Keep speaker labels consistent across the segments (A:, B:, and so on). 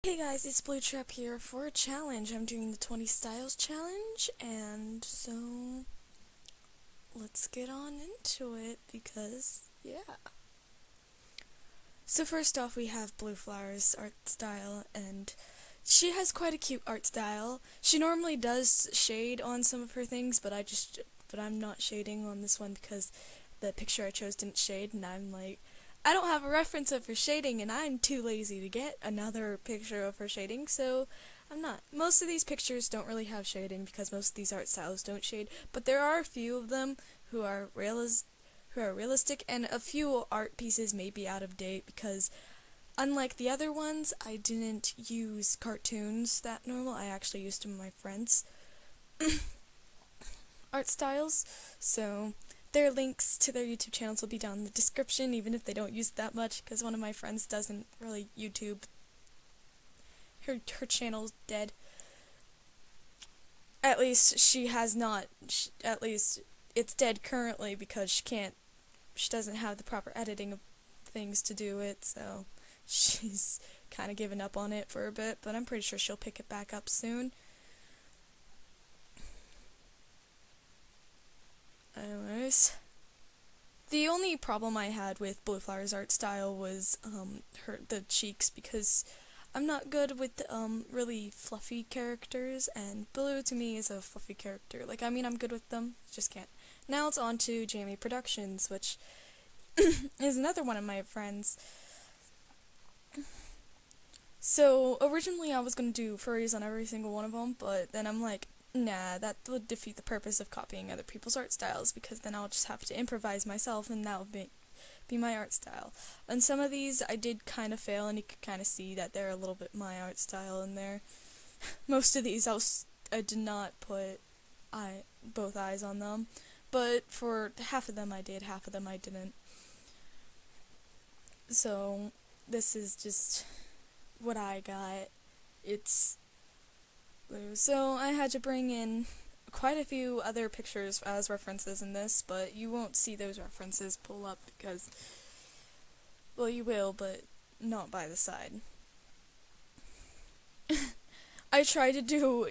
A: Hey guys, it's Bluetrap here for a challenge. I'm doing the 20 Styles challenge, and so let's get on into it because, yeah. So first off, we have Blue Flower's art style, and she has quite a cute art style. She normally does shade on some of her things, but I'm not shading on this one because the picture I chose didn't shade, and I'm like, I don't have a reference of her shading, and I'm too lazy to get another picture of her shading, so I'm not. Most of these pictures don't really have shading because most of these art styles don't shade, but there are a few of them who are realistic, and a few art pieces may be out of date because unlike the other ones, I didn't use cartoons that normal. I actually used some of my friends' art styles, so their links to their YouTube channels will be down in the description, even if they don't use it that much, because one of my friends doesn't really YouTube. Her channel's dead. At least she has not, at least it's dead currently because she doesn't have the proper editing of things to do it, so she's kind of given up on it for a bit, but I'm pretty sure she'll pick it back up soon. Anyways, the only problem I had with Blue Flower's art style was the cheeks, because I'm not good with really fluffy characters, and Blue to me is a fluffy character. Like, I mean, I'm good with them, just can't. Now it's on to Jamie Productions, which is another one of my friends. So originally I was gonna do furries on every single one of them, but then I'm like, nah, that would defeat the purpose of copying other people's art styles, because then I'll just have to improvise myself, and that would be my art style. And some of these I did kind of fail, and you could kind of see that they're a little bit my art style in there. Most of these I did not put both eyes on them, but for half of them I did, half of them I didn't. So this is just what I got. It's blue. So I had to bring in quite a few other pictures as references in this, but you won't see those references pull up because, well, you will, but not by the side. I tried to do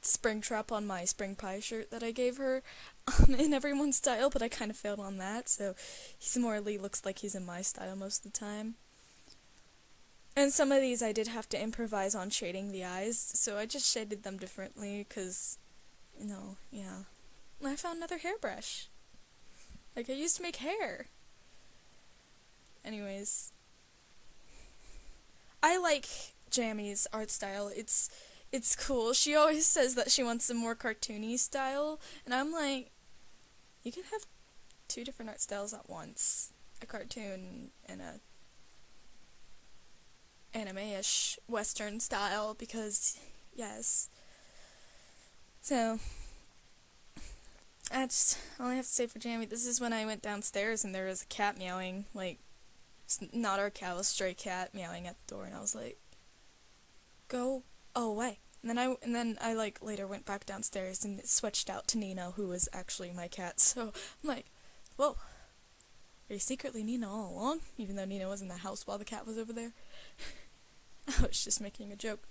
A: Springtrap on my Spring Pie shirt that I gave her in everyone's style, but I kind of failed on that, so he's morally looks like he's in my style most of the time. And some of these I did have to improvise on shading the eyes, so I just shaded them differently, because, yeah. I found another hairbrush. Like, I used to make hair. Anyways. I like Jamie's art style. It's cool. She always says that she wants a more cartoony style, and I'm like, you can have two different art styles at once. A cartoon and a anime-ish Western style, because, yes. So, all I have to say for Jamie, this is when I went downstairs and there was a cat meowing, like, not our cat, a stray cat meowing at the door, and I was like, go away. And then I like later went back downstairs and it switched out to Nina, who was actually my cat. So I'm like, whoa, are you secretly Nina all along? Even though Nina was in the house while the cat was over there. I was just making a joke.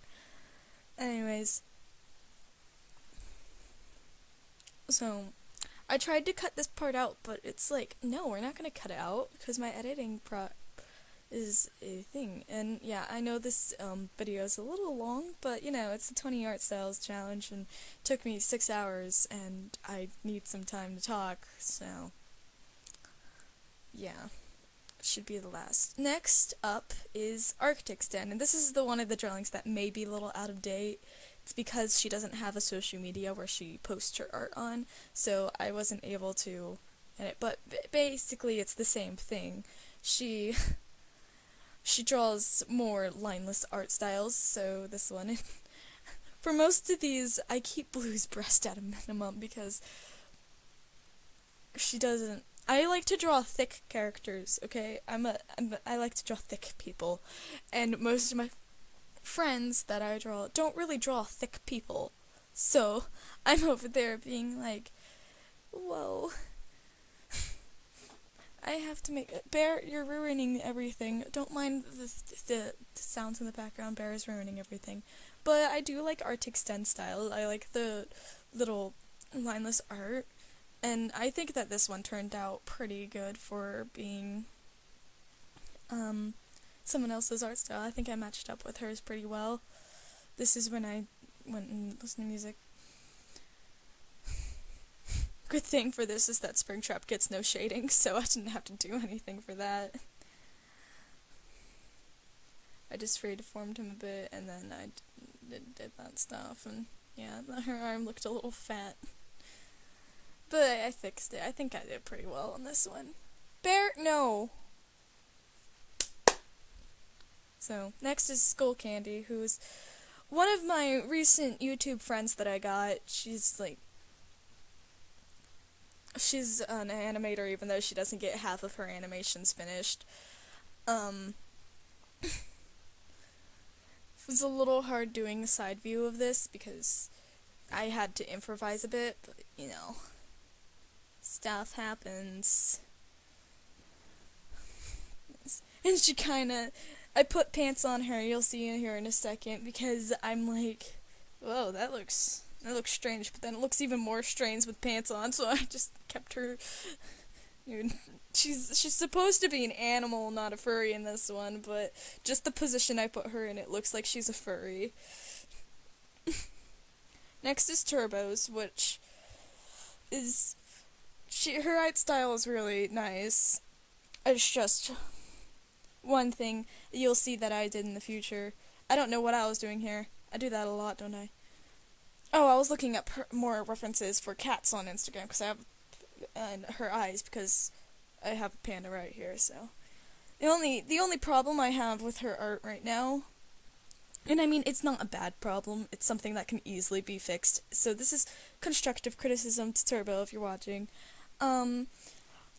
A: Anyways, so I tried to cut this part out, but it's like, no, we're not gonna cut it out because my editing is a thing. And yeah, I know this video is a little long, but it's the 20 art styles challenge, and it took me 6 hours, and I need some time to talk, so yeah. Should be the last. Next up is Arctic's Den, and this is the one of the drawings that may be a little out of date. It's because she doesn't have a social media where she posts her art on, so I wasn't able to edit, but basically it's the same thing. She draws more lineless art styles, so this one. For most of these, I keep Blue's breast at a minimum because she doesn't. I like to draw thick characters, okay? I like to draw thick people, and most of my friends that I draw don't really draw thick people, so I'm over there being like, whoa. I have to make it. Bear, you're ruining everything. Don't mind the sounds in the background. Bear is ruining everything. But I do like art extend style. I like the little lineless art. And I think that this one turned out pretty good for being someone else's art style. I think I matched up with hers pretty well. This is when I went and listened to music. Good thing for this is that Springtrap gets no shading, so I didn't have to do anything for that. I just freeformed him a bit, and then I did that stuff, and yeah, her arm looked a little fat. But I fixed it. I think I did pretty well on this one. Bear, no! So, next is Skull Candy, who's one of my recent YouTube friends that I got. She's an animator, even though she doesn't get half of her animations finished. It was a little hard doing the side view of this because I had to improvise a bit, but, you know, stuff happens. And she I put pants on her, you'll see in here in a second, because I'm like, whoa, that looks strange, but then it looks even more strange with pants on, so I just kept her. Dude, she's supposed to be an animal, not a furry in this one, but just the position I put her in, it looks like she's a furry. Next is Turbo's, which is her art style is really nice. It's just one thing you'll see that I did in the future. I don't know what I was doing here. I do that a lot, don't I? Oh, I was looking up more references for cats on Instagram because I have her eyes because I have a panda right here. So the only problem I have with her art right now, and I mean it's not a bad problem. It's something that can easily be fixed. So this is constructive criticism to Turbo if you're watching.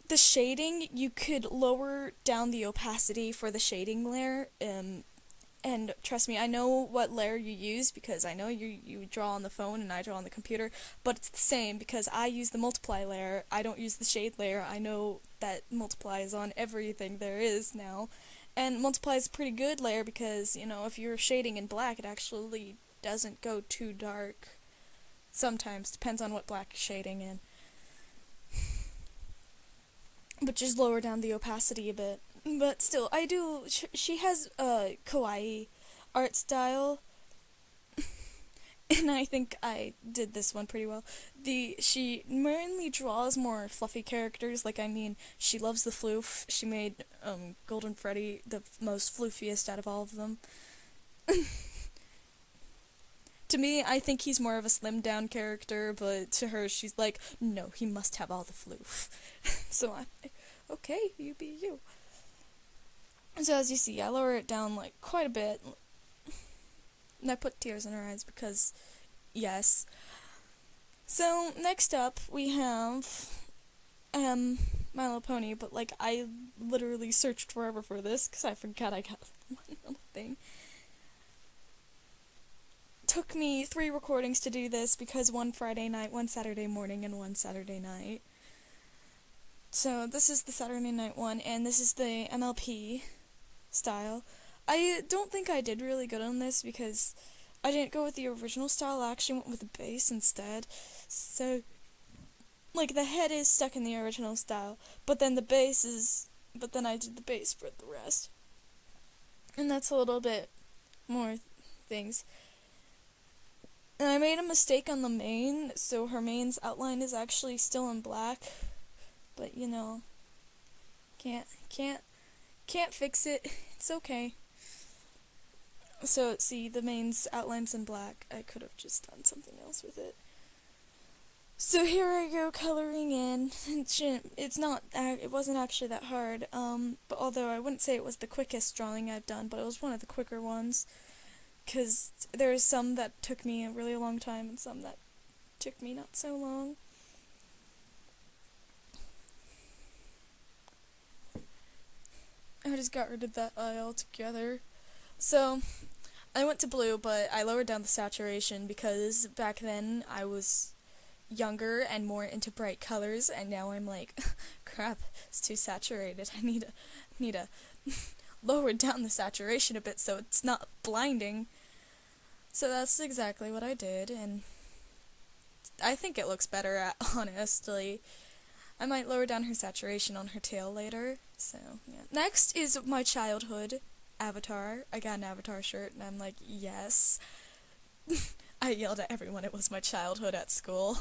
A: The shading, you could lower down the opacity for the shading layer, and trust me, I know what layer you use because I know you draw on the phone and I draw on the computer, but it's the same because I use the multiply layer, I don't use the shade layer. I know that multiply is on everything there is now, and multiply is a pretty good layer because, you know, if you're shading in black, it actually doesn't go too dark. Sometimes, depends on what black you're shading in. But just lower down the opacity a bit. But still, she has a kawaii art style, and I think I did this one pretty well. She mainly draws more fluffy characters, she loves the floof. She made, Golden Freddy the most floofiest out of all of them. To me, I think he's more of a slimmed down character, but to her, she's like, no, he must have all the floof. So I'm like, okay, you be you. So as you see, I lower it down, quite a bit. And I put tears in her eyes because, yes. So, next up, we have, My Little Pony, but, I literally searched forever for this because I forgot I got one little thing. Took me 3 recordings to do this because one Friday night, one Saturday morning, and one Saturday night. So this is the Saturday night one, and this is the MLP style. I don't think I did really good on this because I didn't go with the original style, I actually went with the bass instead. So, the head is stuck in the original style, but then I did the bass for the rest. And that's a little bit more things. And I made a mistake on the mane, so her mane's outline is actually still in black. But, you know, can't fix it. It's okay. So, see, the mane's outline's in black. I could have just done something else with it. So here I go coloring in. It wasn't actually that hard. But although I wouldn't say it was the quickest drawing I've done, but it was one of the quicker ones. Because there's some that took me a really long time and some that took me not so long. I just got rid of that eye altogether. So, I went to blue, but I lowered down the saturation because back then I was younger and more into bright colors, and now I'm crap, it's too saturated. I need to lower down the saturation a bit so it's not blinding. So that's exactly what I did, and I think it looks better, honestly. I might lower down her saturation on her tail later, so yeah. Next is my childhood avatar. I got an avatar shirt, and I'm like, yes. I yelled at everyone it was my childhood at school.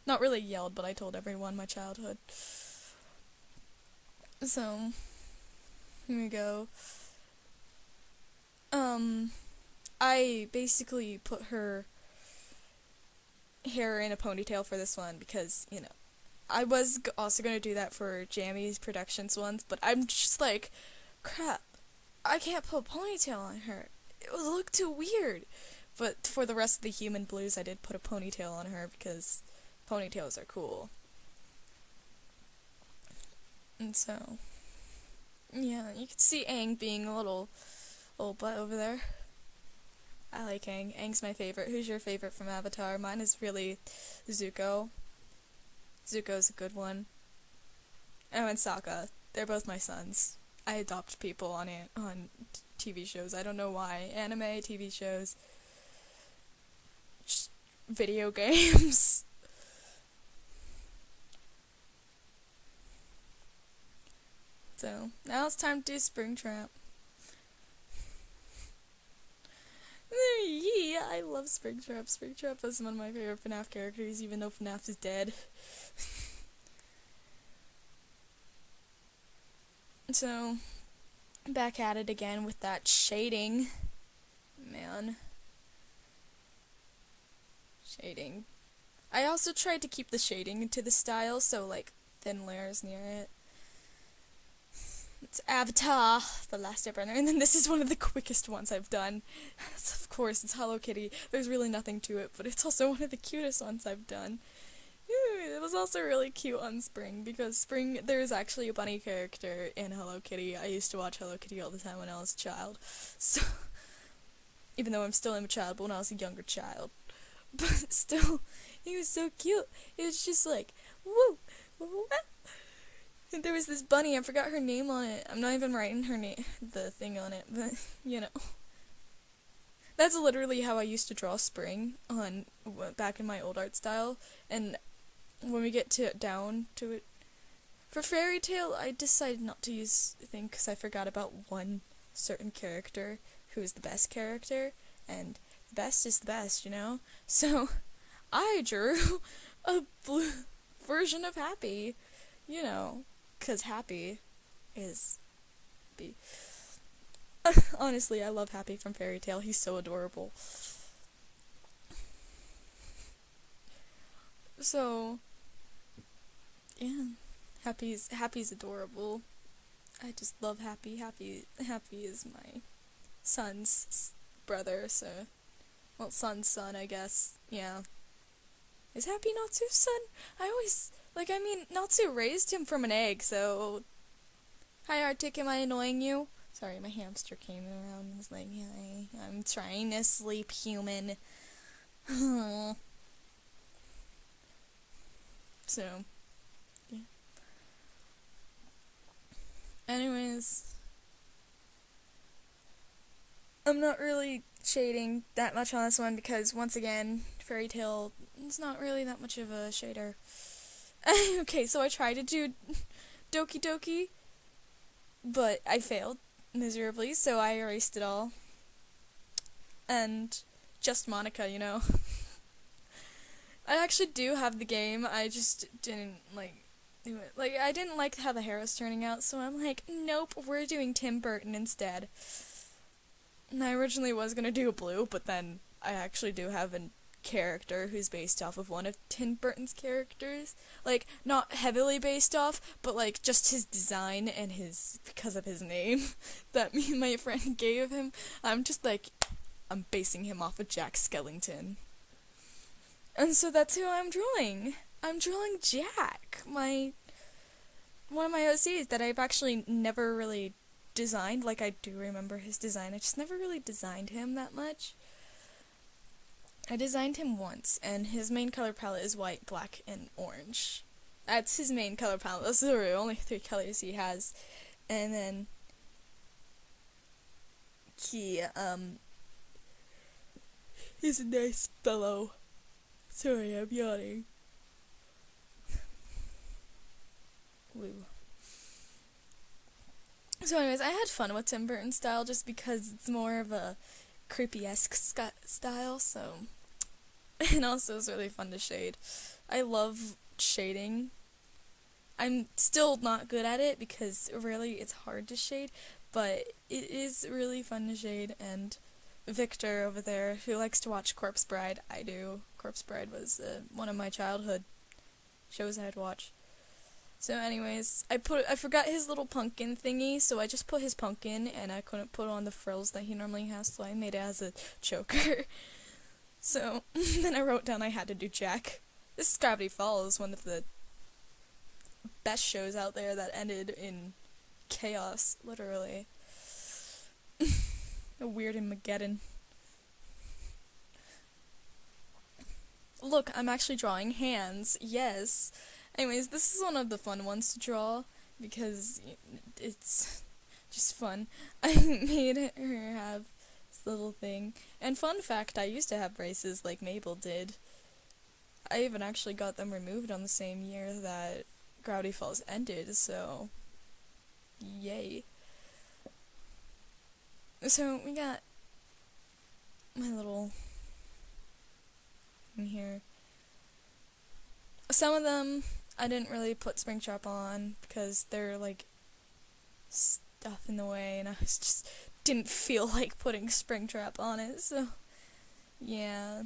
A: Not really yelled, but I told everyone my childhood. So, here we go. I basically put her hair in a ponytail for this one because, you know, I was also going to do that for Jammy's Productions ones, but I'm just like, crap, I can't put a ponytail on her. It would look too weird. But for the rest of the Human Blues, I did put a ponytail on her because ponytails are cool. And so, yeah, you can see Aang being a little butt over there. I like Aang. Aang's my favorite. Who's your favorite from Avatar? Mine is really Zuko. Zuko's a good one. Oh, and Sokka. They're both my sons. I adopt people on TV shows. I don't know why. Anime, TV shows, just video games. So, now it's time to do Springtrap. Yeah, I love Springtrap. Springtrap was one of my favorite FNAF characters, even though FNAF is dead. So, back at it again with that shading. Man. Shading. I also tried to keep the shading to the style, so, like, thin layers near it. It's Avatar, The Last Airbender, and then this is one of the quickest ones I've done. Of course, it's Hello Kitty. There's really nothing to it, but it's also one of the cutest ones I've done. It was also really cute on Spring, because Spring, there's actually a bunny character in Hello Kitty. I used to watch Hello Kitty all the time when I was a child. So, even though I'm still a child, but when I was a younger child. But still, he was so cute. It was just like, woo, woo. And there was this bunny, I forgot her name on it. I'm not even writing her name, the thing on it, but, you know. That's literally how I used to draw Spring back in my old art style, and when we get down to it, for Fairy Tail, I decided not to use a thing because I forgot about one certain character who is the best character, and the best is the best, you know? So, I drew a blue version of Happy, you know. Because Happy is B. Honestly, I love Happy from Fairy Tail. He's so adorable. So, yeah, Happy's adorable. I just love Happy. Happy is my son's brother, so, well, son's son, I guess. Yeah. Is Happy Natsu's son? Natsu raised him from an egg, so... Hi, Arctic, am I annoying you? Sorry, my hamster came around and was like, hi, I'm trying to sleep, human. So, yeah. Anyways... I'm not really shading that much on this one because, once again, Fairy Tail is not really that much of a shader. Okay, so I tried to do Doki Doki, but I failed miserably, so I erased it all. And just Monica, you know. I actually do have the game, I just didn't, do it. I didn't like how the hair was turning out, so I'm like, nope, we're doing Tim Burton instead. And I originally was gonna do Blue, but then I actually do have a character who's based off of one of Tim Burton's characters. Not heavily based off, but, just his design and because of his name that me and my friend gave him. I'm just I'm basing him off of Jack Skellington. And so that's who I'm drawing. I'm drawing Jack, one of my OCs that I've actually never really designed. I do remember his design, I just never really designed him that much. I designed him once, and his main color palette is white, black, and orange. That's his main color palette. Those are the only 3 colors he has. And then he's a nice fellow. Sorry, I'm yawning. Woo. So anyways, I had fun with Tim Burton's style just because it's more of a creepy-esque style, so... And also it's really fun to shade. I love shading. I'm still not good at it because really it's hard to shade, but it is really fun to shade, and Victor over there, who likes to watch Corpse Bride, I do. Corpse Bride was one of my childhood shows I'd watch. So anyways, I forgot his little pumpkin thingy, so I just put his pumpkin, and I couldn't put on the frills that he normally has, so I made it as a choker. So, then I wrote down I had to do Jack. This is Gravity Falls, one of the best shows out there that ended in chaos, literally. A weird Armageddon. Look, I'm actually drawing hands. Yes. Anyways, this is one of the fun ones to draw because it's just fun. I made her have this little thing. And fun fact, I used to have braces like Mabel did. I even actually got them removed on the same year that Gravity Falls ended, so yay. So we got my little thing here. Some of them I didn't really put Springtrap on because they're like stuff in the way, and I just didn't feel like putting Springtrap on it, so yeah.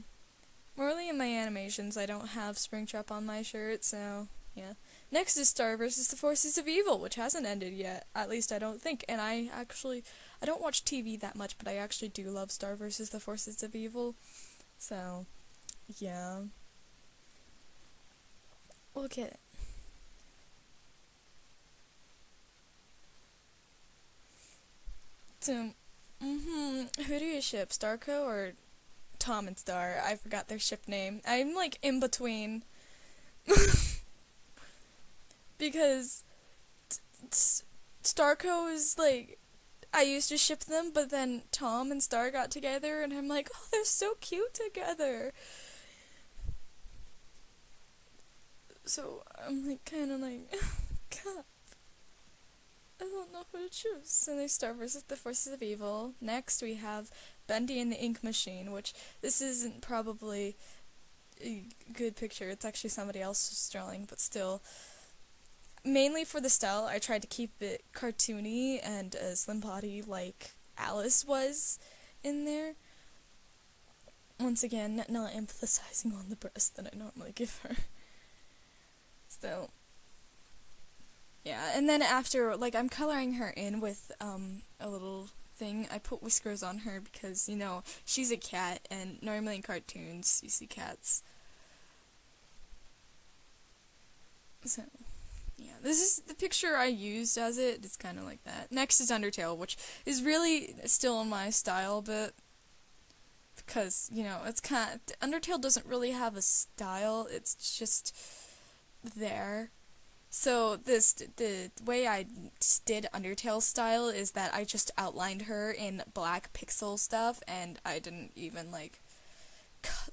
A: Morally in my animations I don't have Springtrap on my shirt, so yeah. Next is Star vs. the Forces of Evil, which hasn't ended yet, at least I don't think, and I don't watch TV that much, but I actually do love Star vs. the Forces of Evil, so yeah. Look at it. So, who do you ship, Starco or Tom and Star? I forgot their ship name. I'm like in between. Because Starco is like, I used to ship them, but then Tom and Star got together, and I'm like, oh, they're so cute together. So I'm like, kind of like, God, I don't know who to choose. So there's Star vs. the Forces of Evil. Next we have Bendy and the Ink Machine, which this isn't probably a good picture. It's actually somebody else's drawing, but still. Mainly for the style, I tried to keep it cartoony and a slim body like Alice was in there. Once again, not emphasizing on the breast that I normally give her. So, yeah, and then after, like, I'm coloring her in with, a little thing. I put whiskers on her because, you know, she's a cat, and normally in cartoons, you see cats. So, yeah, this is the picture I used as it. It's kind of like that. Next is Undertale, which is really still in my style, but because, you know, it's kind of, Undertale doesn't really have a style. It's just there. So the way I did Undertale style is that I just outlined her in black pixel stuff, and I didn't even like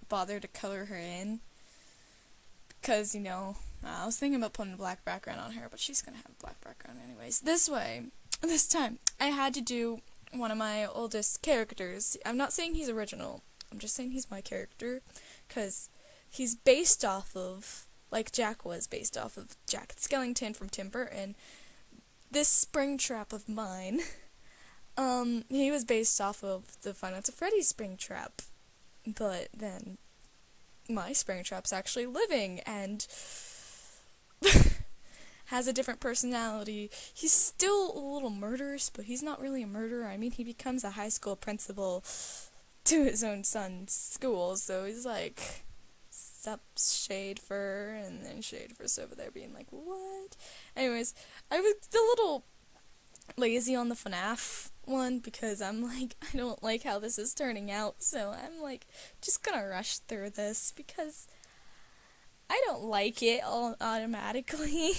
A: bother to color her in because, you know, I was thinking about putting a black background on her, but she's gonna have a black background anyways. This time I had to do one of my oldest characters. I'm not saying he's original, I'm just saying he's my character because he's based off of, like Jack was based off of Jack Skellington from Tim Burton. This Springtrap of mine, he was based off of the Five Nights at Freddy's Springtrap, but then my Springtrap's actually living and has a different personality. He's still a little murderous, but he's not really a murderer. I mean, he becomes a high school principal to his own son's school, so he's like, up shade for, and then shade for over there being like, what? Anyways, I was a little lazy on the FNAF one because I'm like, I don't like how this is turning out, so I'm like, just gonna rush through this because I don't like it all automatically.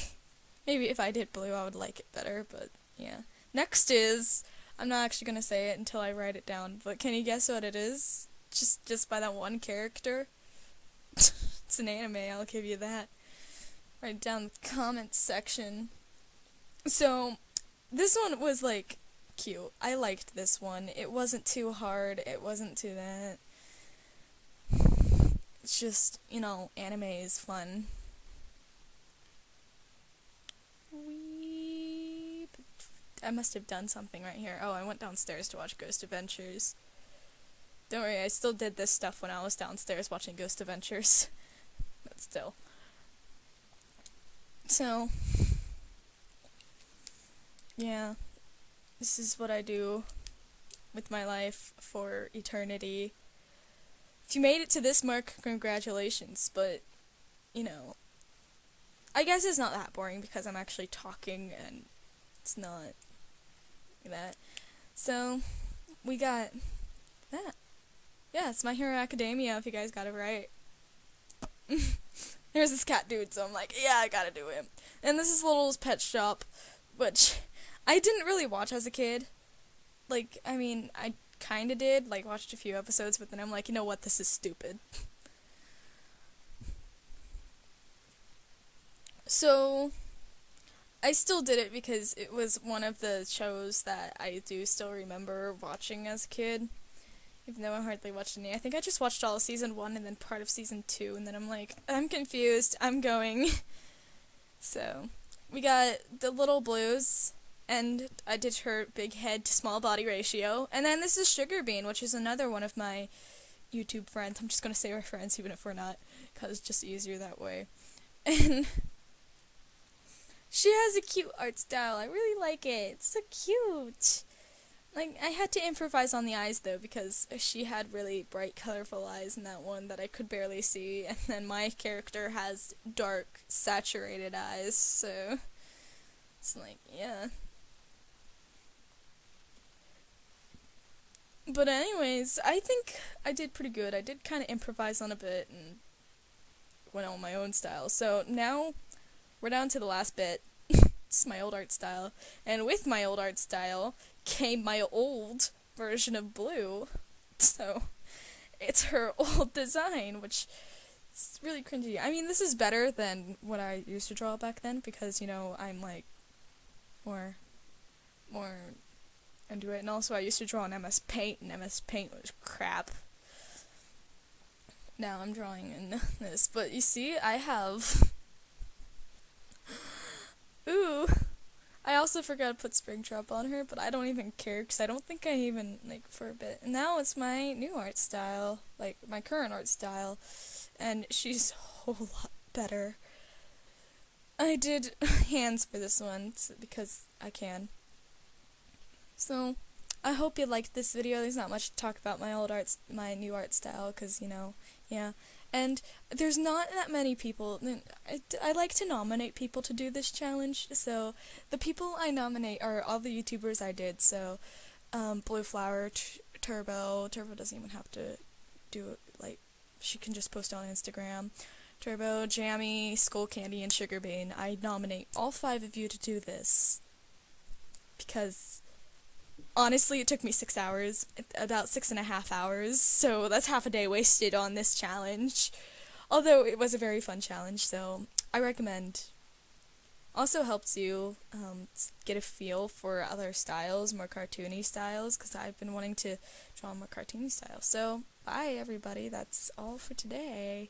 A: Maybe if I did blue, I would like it better, but yeah. Next is, I'm not actually gonna say it until I write it down, but can you guess what it is? Just by that one character? It's an anime, I'll give you that. Write it down in the comments section. So, this one was, like, cute. I liked this one. It wasn't too hard, it wasn't too that. It's just, you know, anime is fun. I must have done something right here. Oh, I went downstairs to watch Ghost Adventures. Don't worry, I still did this stuff when I was downstairs watching Ghost Adventures. But still. So, yeah. This is what I do with my life for eternity. If you made it to this mark, congratulations, but, you know, I guess it's not that boring because I'm actually talking and it's not that. So, we got that. Yeah, it's My Hero Academia if you guys got it right. There's this cat dude, so I'm like, yeah, I gotta do him. And this is Little's Pet Shop, which I didn't really watch as a kid. Like, I mean, I kinda did, like, watched a few episodes, but then I'm like, you know what, this is stupid. So, I still did it because it was one of the shows that I do still remember watching as a kid. Even though I hardly watched any. I think I just watched all of season 1 and then part of season 2, and then I'm like, I'm confused, I'm going. So, we got the Little Blues, and I did her big head to small body ratio. And then this is Sugar Bean, which is another one of my YouTube friends. I'm just gonna say we're friends even if we're not, because it's just easier that way. And she has a cute art style. I really like it. It's so cute. Like, I had to improvise on the eyes, though, because she had really bright, colorful eyes in that one that I could barely see, and then my character has dark, saturated eyes, so it's like, yeah. But anyways, I think I did pretty good. I did kind of improvise on a bit and went on my own style. So now we're down to the last bit. It's my old art style. And with my old art style came my old version of Blue. So it's her old design, which is really cringy. I mean, this is better than what I used to draw back then because, you know, I'm like more into it. And also I used to draw in MS Paint, and MS Paint was crap. Now I'm drawing in this, but you see, I have ooh, I also forgot to put Springtrap on her, but I don't even care, because I don't think I even, like, for a bit. And now it's my new art style, like, my current art style, and she's a whole lot better. I did hands for this one, because I can. So, I hope you liked this video. There's not much to talk about my new art style, because, you know, yeah. And there's not that many people. I like to nominate people to do this challenge, so the people I nominate are all the YouTubers I did, so Blue Flower, Turbo doesn't even have to do it, like, she can just post on Instagram, Turbo, Jammy, Skull Candy, and Sugar Bean. I nominate all 5 of you to do this, because honestly, it took me 6 hours, about 6.5 hours, so that's half a day wasted on this challenge. Although it was a very fun challenge, so I recommend. Also helps you get a feel for other styles, more cartoony styles, because I've been wanting to draw more cartoony styles. So, bye everybody, that's all for today.